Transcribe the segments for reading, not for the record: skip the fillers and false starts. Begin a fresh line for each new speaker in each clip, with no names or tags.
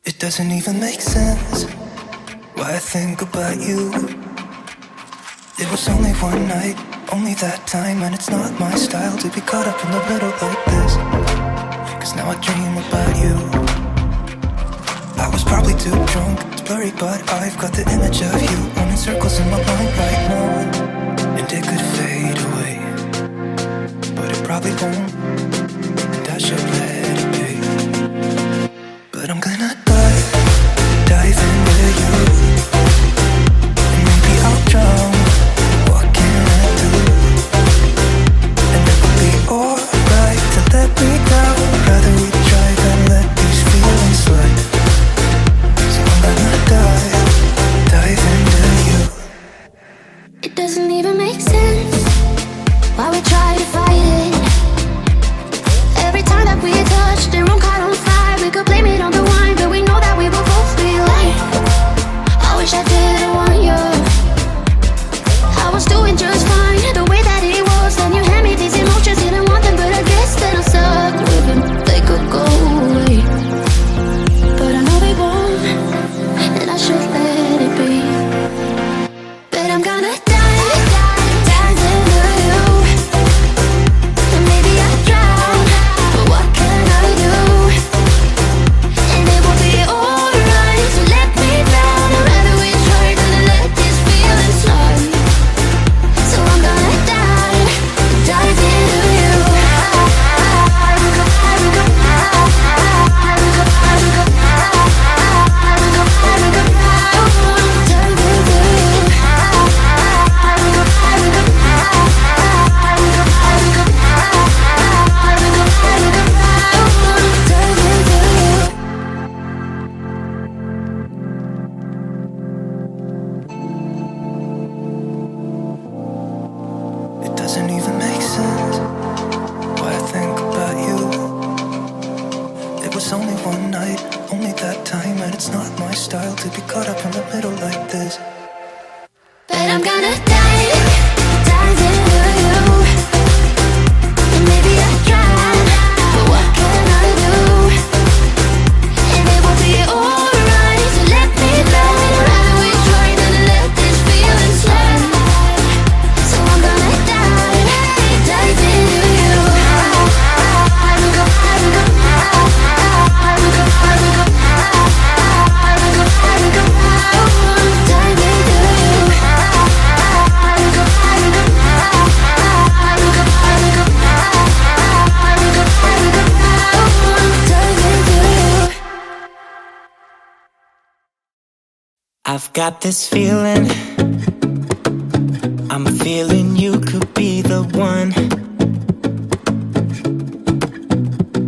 It doesn't even make sense why I think about you. It was only one night, only that time, and it's not my style to be caught up in the middle like this. Cause now I dream about you. I was probably too drunk, it's blurry, but I've got the image of you running circles in my mind right now. And it could fade away, but it probably won't, and I should let it be. But I'm gonna dive into you, and maybe I'll drown. What can I do? And it will be alright to let me down. Rather we try than let these feelings slide. So I'm gonna dive into you.
It doesn't even make sense why we try to fight it. Every time that we touch, the room caught on fire. We could blame it on the wine, but we know that we will both be lying. I wish I didn't want you. I was doing just fine, the way that it was. Then you hand me these emotions, didn't want them, but I guess that I'm stuck with them. They could go away, but I know they won't, and I should let it be. But I'm gonna dive into you, and maybe I'll drown, but what can I do? And it will be alright to let me down. I'd rather we try than to let these feelings slide. So I'm gonna dive into you.
It doesn't even make sense why I think about you. It was only one night, only that time, and it's not my style to be caught up in the middle like this.
But I'm gonna dive into you, and maybe I'll drown, but what can I do? And it will be alright to let me down. I'd rather we try than to let these feelings slide. So I'm gonna dive into you.
I've got this feeling, I'm feeling you could be the one.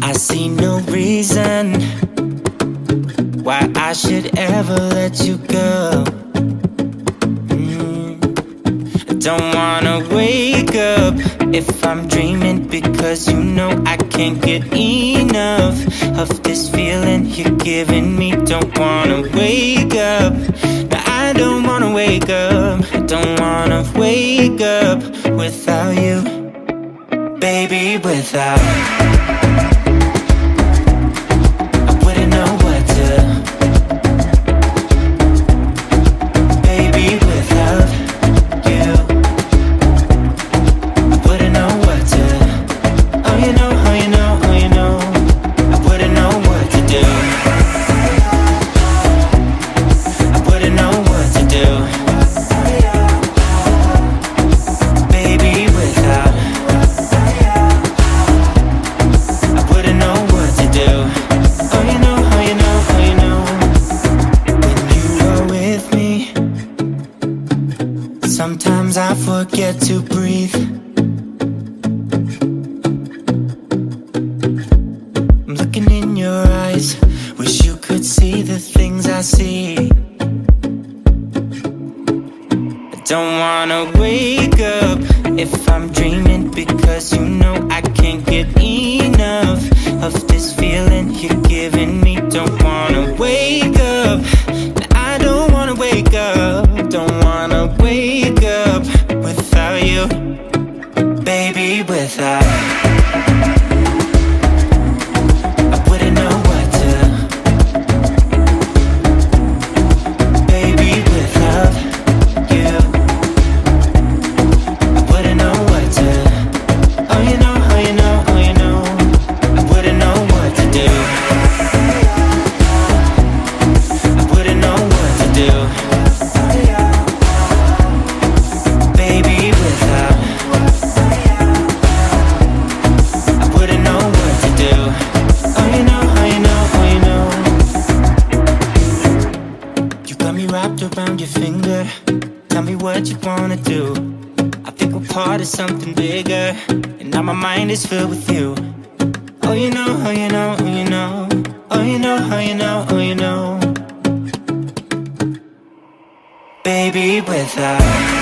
I see no reason why I should ever let you go. I don't wanna wake up if I'm dreaming, because you know I can't get enough of this feeling you're giving me. Don't wanna wake up, no, I don't wanna wake up. I don't wanna wake up without you, baby, without. I wouldn't know what to, baby, without you. I wouldn't know what to, oh you know, oh you know, oh you know. I wouldn't know what to do. I wouldn't know what to do, baby, without. I wouldn't know what to do. Oh you know, oh you know, oh you know. When you are with me, sometimes I forget to breathe. I'm looking in your eyes, wish you could see the things I see. I don't wanna wake up if I'm dreaming, because you know I can't get enough of this feeling you're giving me. Don't wanna wake up, I don't wanna wake up. Don't wanna wake up without you, baby, without. I wouldn't know what to, around your finger. Tell me what you wanna do. I think we're part of something bigger, and now my mind is filled with you. Oh, you know, oh, you know, oh, you know. Oh, you know, oh, you know, oh, you know. Baby, without